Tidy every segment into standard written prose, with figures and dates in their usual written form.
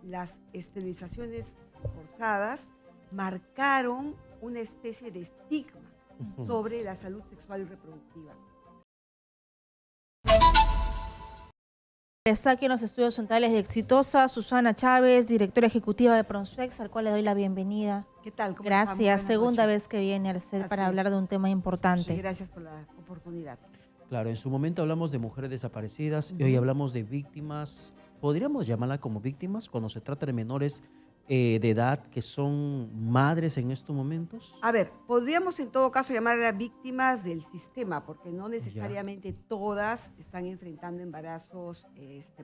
las esterilizaciones forzadas marcaron una especie de estigma sobre la salud sexual y reproductiva. Está aquí en los estudios centrales de Exitosa, Susana Chávez, directora ejecutiva de Pronsex, al cual le doy la bienvenida. ¿Qué tal? ¿Cómo están? Muy Gracias, buenas segunda noches. vez que viene al set Así para es. hablar de un tema Sí, importante. gracias por la oportunidad. Claro, en su momento hablamos de mujeres desaparecidas y hoy hablamos de víctimas. ¿Podríamos llamarla como víctimas cuando se trata de menores de edad que son madres en estos momentos? A ver, podríamos en todo caso llamarlas víctimas del sistema, porque no Ya, necesariamente todas están enfrentando embarazos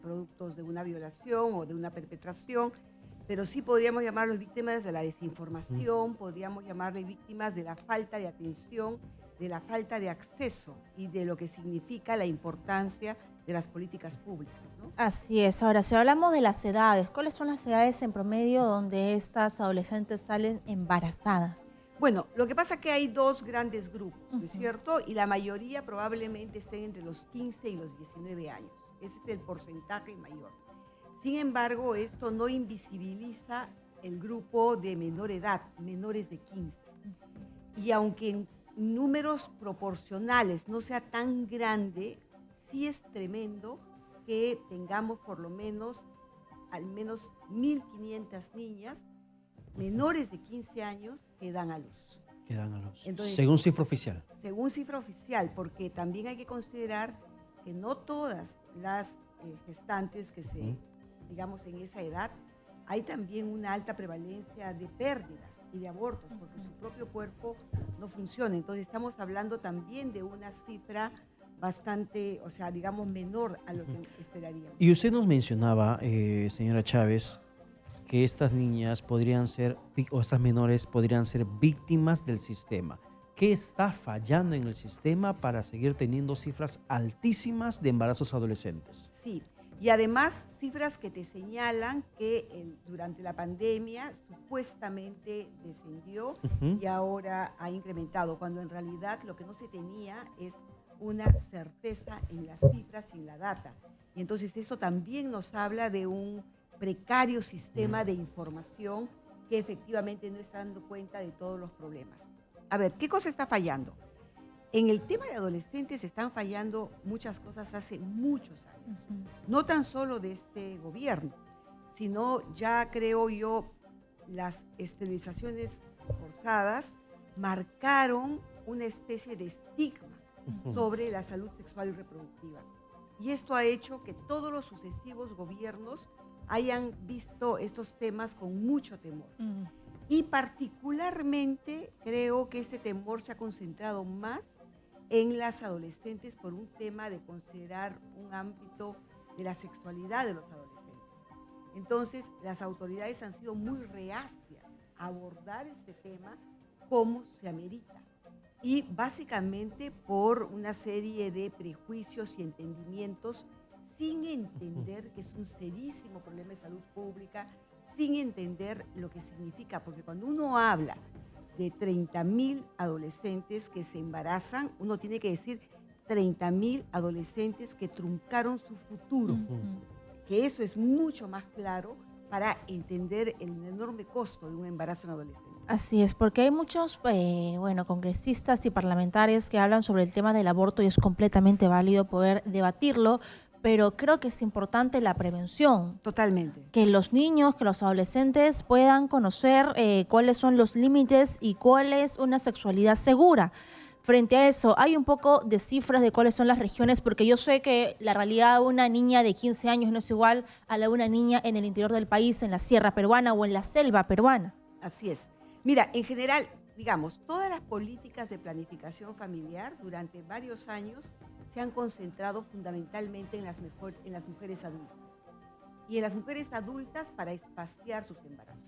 productos de una violación o de una perpetración, pero sí podríamos llamarlos víctimas de la desinformación, podríamos llamarles víctimas de la falta de atención, de la falta de acceso y de lo que significa la importancia de las políticas públicas, ¿no? Así es. Ahora, si hablamos de las edades, ¿cuáles son las edades en promedio donde estas adolescentes salen embarazadas? Bueno, lo que pasa es que hay dos grandes grupos, ¿no es Ujú. cierto? Y la mayoría probablemente estén entre los 15 y los 19 años. Ese es el porcentaje mayor. Sin embargo, esto no invisibiliza el grupo de menor edad, menores de 15. Y aunque en números proporcionales no sea tan grande, sí es tremendo que tengamos por lo menos al menos 1.500 niñas menores de 15 años que dan a luz. que dan a luz. Entonces, Según cifra oficial. según cifra oficial, porque también hay que considerar que no todas las gestantes que se, digamos, en esa edad, hay también una alta prevalencia de pérdidas y de abortos, porque su propio cuerpo no funciona. Entonces estamos hablando también de una cifra bastante, o sea, digamos, menor a lo que esperaríamos. Y usted nos mencionaba, señora Chávez, que estas niñas podrían ser, o estas menores podrían ser víctimas del sistema. ¿Qué está fallando en el sistema para seguir teniendo cifras altísimas de embarazos adolescentes? Sí, y además cifras que te señalan que durante la pandemia supuestamente descendió y ahora ha incrementado, cuando en realidad lo que no se tenía es una certeza en las cifras y en la data. Y entonces esto también nos habla de un precario sistema de información que efectivamente no está dando cuenta de todos los problemas. A ver, ¿qué cosa está fallando? En el tema de adolescentes están fallando muchas cosas hace muchos años, no tan solo de este gobierno, sino ya creo yo las esterilizaciones forzadas marcaron una especie de estigma sobre la salud sexual y reproductiva. Y esto ha hecho que todos los sucesivos gobiernos hayan visto estos temas con mucho temor. Y particularmente creo que este temor se ha concentrado más en las adolescentes por un tema de considerar un ámbito de la sexualidad de los adolescentes. Entonces, las autoridades han sido muy reacias a abordar este tema como se amerita. Y básicamente por una serie de prejuicios y entendimientos sin entender que es un serísimo problema de salud pública, sin entender lo que significa, porque cuando uno habla de 30.000 adolescentes que se embarazan, uno tiene que decir 30.000 adolescentes que truncaron su futuro, que eso es mucho más claro para entender el enorme costo de un embarazo en adolescente. Así es, porque hay muchos congresistas y parlamentarios que hablan sobre el tema del aborto y es completamente válido poder debatirlo, pero creo que es importante la prevención. Totalmente. Que los niños, que los adolescentes puedan conocer cuáles son los límites y cuál es una sexualidad segura. Frente a eso, hay un poco de cifras de cuáles son las regiones, porque yo sé que la realidad de una niña de 15 años no es igual a la de una niña en el interior del país, en la sierra peruana o en la selva peruana. Así es. Mira, en general, digamos, todas las políticas de planificación familiar durante varios años se han concentrado fundamentalmente en las mujeres adultas. Y en las mujeres adultas para espaciar sus embarazos,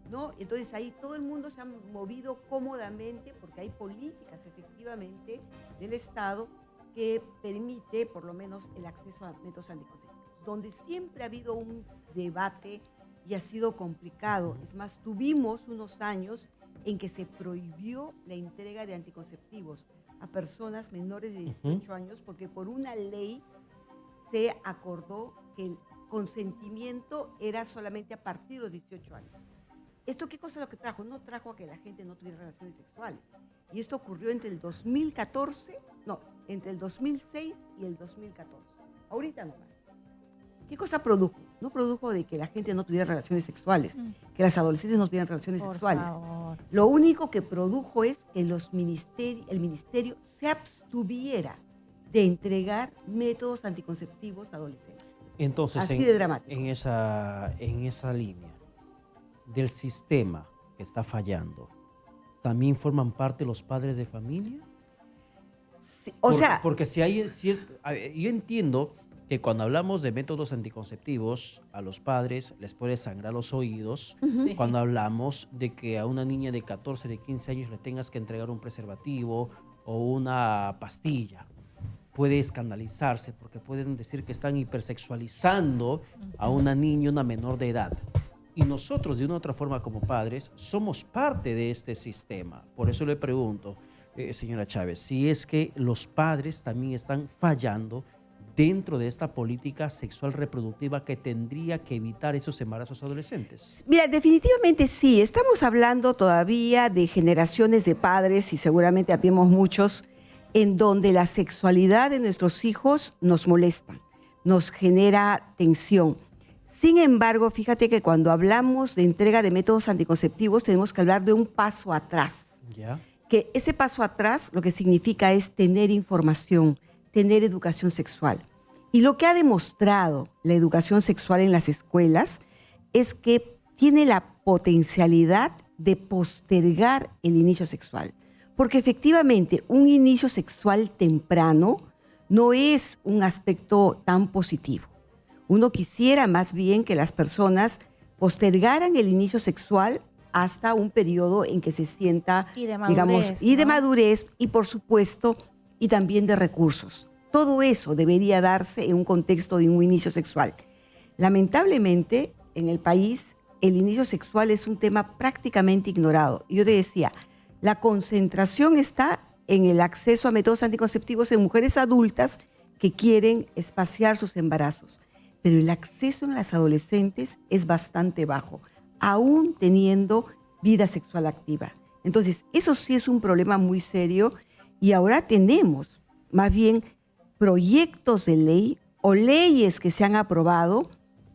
¿no? Entonces ahí todo el mundo se ha movido cómodamente porque hay políticas efectivamente del Estado que permite por lo menos el acceso a métodos anticonceptivos, donde siempre ha habido un debate y ha sido complicado. Es más, tuvimos unos años en que se prohibió la entrega de anticonceptivos a personas menores de 18 años porque por una ley se acordó que consentimiento era solamente a partir de los 18 años. ¿Esto qué cosa es lo que trajo? No trajo a que la gente no tuviera relaciones sexuales. Y esto ocurrió entre el 2006 y el 2014. Ahorita no más. ¿Qué cosa produjo? No produjo de que la gente no tuviera relaciones sexuales, que las adolescentes no tuvieran relaciones sexuales. Favor. Lo único que produjo es que el ministerio se abstuviera de entregar métodos anticonceptivos a adolescentes. Entonces, Así de dramático. en esa línea del sistema que está fallando, ¿también forman parte los padres de familia? Sí, Porque si hay cierto... yo entiendo que cuando hablamos de métodos anticonceptivos, a los padres les puede sangrar los oídos. Sí. Cuando hablamos de que a una niña de 14, de 15 años le tengas que entregar un preservativo o una pastilla, puede escandalizarse porque pueden decir que están hipersexualizando a una niña, una menor de edad. Y nosotros, de una u otra forma, como padres, somos parte de este sistema. Por eso le pregunto, señora Chávez, si es que los padres también están fallando dentro de esta política sexual reproductiva que tendría que evitar esos embarazos adolescentes. Mira, definitivamente sí. Estamos hablando todavía de generaciones de padres y seguramente habemos muchos en donde la sexualidad de nuestros hijos nos molesta, nos genera tensión. Sin embargo, fíjate que cuando hablamos de entrega de métodos anticonceptivos tenemos que hablar de un paso atrás. ¿Ya? Que ese paso atrás lo que significa es tener información, tener educación sexual. Y lo que ha demostrado la educación sexual en las escuelas es que tiene la potencialidad de postergar el inicio sexual. Porque efectivamente un inicio sexual temprano no es un aspecto tan positivo. Uno quisiera más bien que las personas postergaran el inicio sexual hasta un periodo en que se sienta, Y de madurez, digamos, y de ¿no? madurez y por supuesto, y también de recursos. Todo eso debería darse en un contexto de un inicio sexual. Lamentablemente, en el país, el inicio sexual es un tema prácticamente ignorado. Y yo te decía, la concentración está en el acceso a métodos anticonceptivos en mujeres adultas que quieren espaciar sus embarazos. Pero el acceso en las adolescentes es bastante bajo, aún teniendo vida sexual activa. Entonces, eso sí es un problema muy serio y ahora tenemos más bien proyectos de ley o leyes que se han aprobado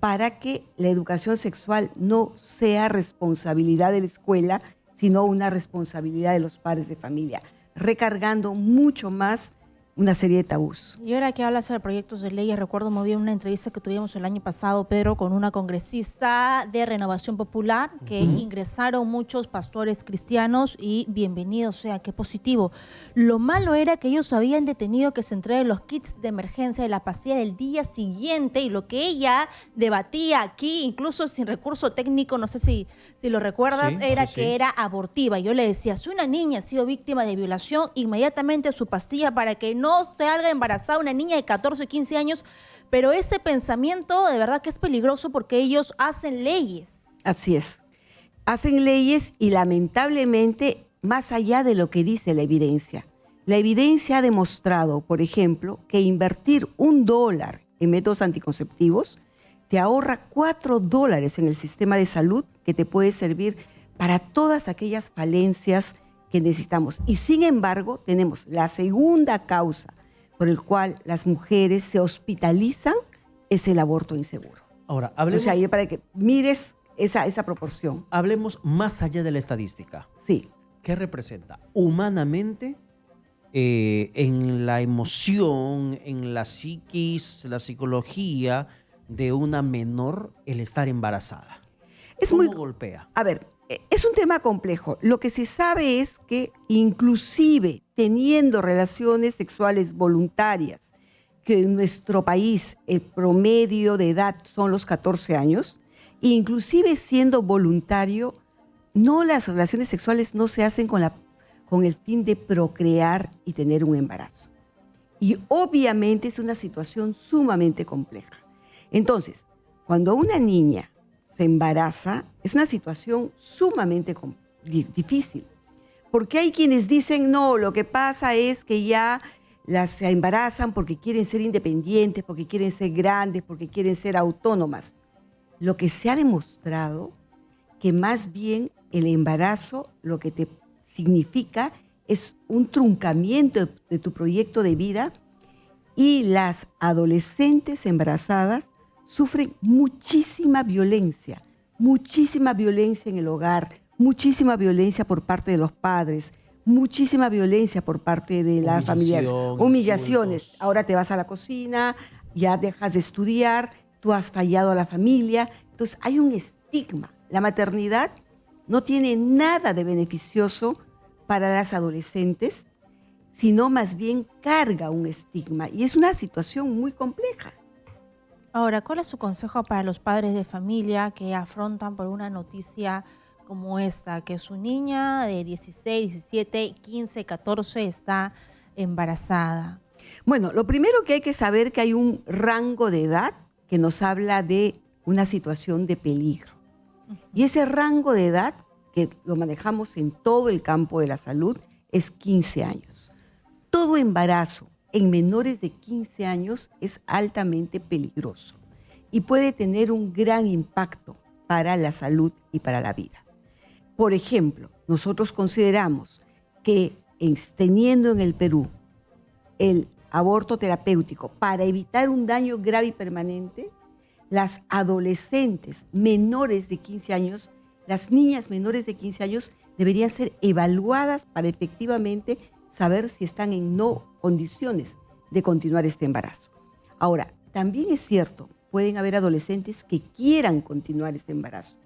para que la educación sexual no sea responsabilidad de la escuela, sino una responsabilidad de los padres de familia, recargando mucho más una serie de tabús. Y ahora que hablas de proyectos de ley, recuerdo muy bien una entrevista que tuvimos el año pasado, Pedro, con una congresista de Renovación Popular, que ingresaron muchos pastores cristianos y bienvenido, o sea, qué positivo. Lo malo era que ellos habían detenido que se entreguen los kits de emergencia de la pastilla del día siguiente y lo que ella debatía aquí, incluso sin recurso técnico, no sé si lo recuerdas, Sí, era sí, que sí. era abortiva. Yo le decía, si una niña ha sido víctima de violación, inmediatamente su pastilla para que no salga embarazada una niña de 14, 15 años, pero ese pensamiento de verdad que es peligroso porque ellos hacen leyes. Así es. Hacen leyes y lamentablemente, más allá de lo que dice la evidencia ha demostrado, por ejemplo, que invertir $1 en métodos anticonceptivos te ahorra $4 en el sistema de salud que te puede servir para todas aquellas falencias que necesitamos. Y sin embargo, tenemos la segunda causa por el cual las mujeres se hospitalizan, es el aborto inseguro. Ahora, O hablemos, sea, para que mires esa proporción. hablemos más allá de la estadística. Sí. ¿Qué representa humanamente en la emoción, en la psiquis, la psicología de una menor el estar embarazada? Es ¿Cómo muy, golpea? a ver, es un tema complejo. Lo que se sabe es que inclusive teniendo relaciones sexuales voluntarias, que en nuestro país el promedio de edad son los 14 años, inclusive siendo voluntario, las relaciones sexuales no se hacen con el fin de procrear y tener un embarazo. Y obviamente es una situación sumamente compleja. Entonces, cuando una niña se embaraza, es una situación sumamente difícil. Porque hay quienes dicen, no, lo que pasa es que ya las embarazan porque quieren ser independientes, porque quieren ser grandes, porque quieren ser autónomas. Lo que se ha demostrado que más bien el embarazo lo que te significa es un truncamiento de tu proyecto de vida, y las adolescentes embarazadas sufren muchísima violencia en el hogar, muchísima violencia por parte de los padres, muchísima violencia por parte de la familia. Humillaciones. Insultos. Ahora te vas a la cocina, ya dejas de estudiar, tú has fallado a la familia. Entonces hay un estigma. La maternidad no tiene nada de beneficioso para las adolescentes, sino más bien carga un estigma. Y es una situación muy compleja. Ahora, ¿cuál es su consejo para los padres de familia que afrontan por una noticia como esta, que su niña de 16, 17, 15, 14 está embarazada? Bueno, lo primero que hay que saber que hay un rango de edad que nos habla de una situación de peligro. Y ese rango de edad, que lo manejamos en todo el campo de la salud, es 15 años. Todo embarazo en menores de 15 años es altamente peligroso y puede tener un gran impacto para la salud y para la vida. Por ejemplo, nosotros consideramos que teniendo en el Perú el aborto terapéutico para evitar un daño grave y permanente, las adolescentes menores de 15 años, las niñas menores de 15 años deberían ser evaluadas para efectivamente saber si están en no condiciones de continuar este embarazo. Ahora, también es cierto, pueden haber adolescentes que quieran continuar este embarazo.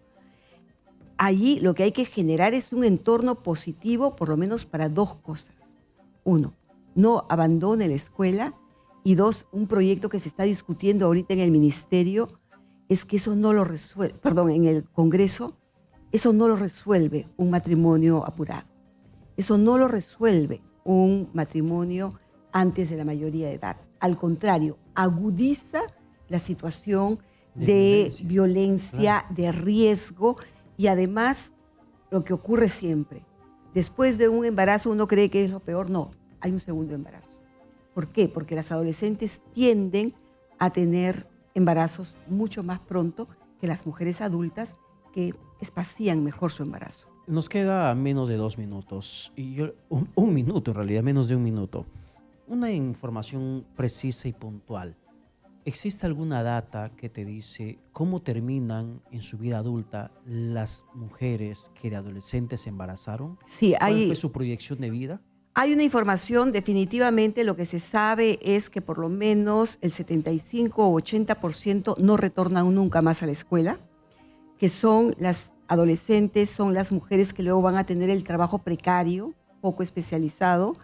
Allí lo que hay que generar es un entorno positivo, por lo menos para dos cosas. Uno, no abandone la escuela. Y dos, un proyecto que se está discutiendo ahorita en el ministerio, es que eso no lo resuelve, en el Congreso, eso no lo resuelve un matrimonio apurado. Eso no lo resuelve un matrimonio antes de la mayoría de edad. Al contrario, agudiza la situación de violencia, claro, de riesgo, y además lo que ocurre siempre, después de un embarazo uno cree que es lo peor, no, hay un segundo embarazo. ¿Por qué? Porque las adolescentes tienden a tener embarazos mucho más pronto que las mujeres adultas, que espacían mejor su embarazo. Nos queda menos de 2 minutos, y un minuto en realidad, menos de un minuto. Una información precisa y puntual. ¿Existe alguna data que te dice cómo terminan en su vida adulta las mujeres que de adolescentes se embarazaron? Sí, ¿Cuál fue su proyección de vida? Hay una información, definitivamente lo que se sabe es que por lo menos el 75 o 80% no retornan nunca más a la escuela, que son las adolescentes, son las mujeres que luego van a tener el trabajo precario, poco especializado,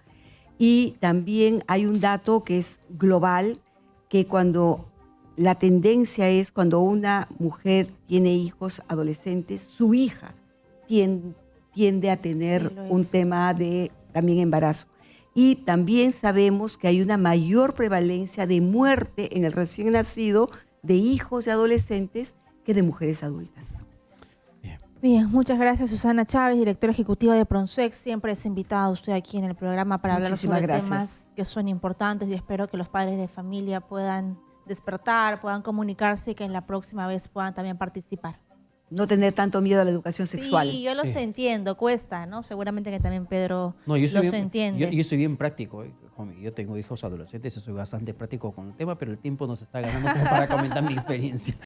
y también hay un dato que es global, que cuando la tendencia es cuando una mujer tiene hijos adolescentes, su hija tiende a tener un tema de también embarazo. Y también sabemos que hay una mayor prevalencia de muerte en el recién nacido de hijos de adolescentes que de mujeres adultas. Bien, muchas gracias Susana Chávez, directora ejecutiva de Pronsex. Siempre es invitada usted aquí en el programa para hablar Muchísimas sobre gracias. temas que son importantes, y espero que los padres de familia puedan despertar, puedan comunicarse y que en la próxima vez puedan también participar. No tener tanto miedo a la educación sexual. Sí, yo los Sí. entiendo, cuesta, ¿no? Seguramente que también Pedro No, yo soy los bien, entiende. yo soy bien práctico, homie. Yo tengo hijos adolescentes y soy bastante práctico con el tema, pero el tiempo nos está ganando como para comentar mi experiencia.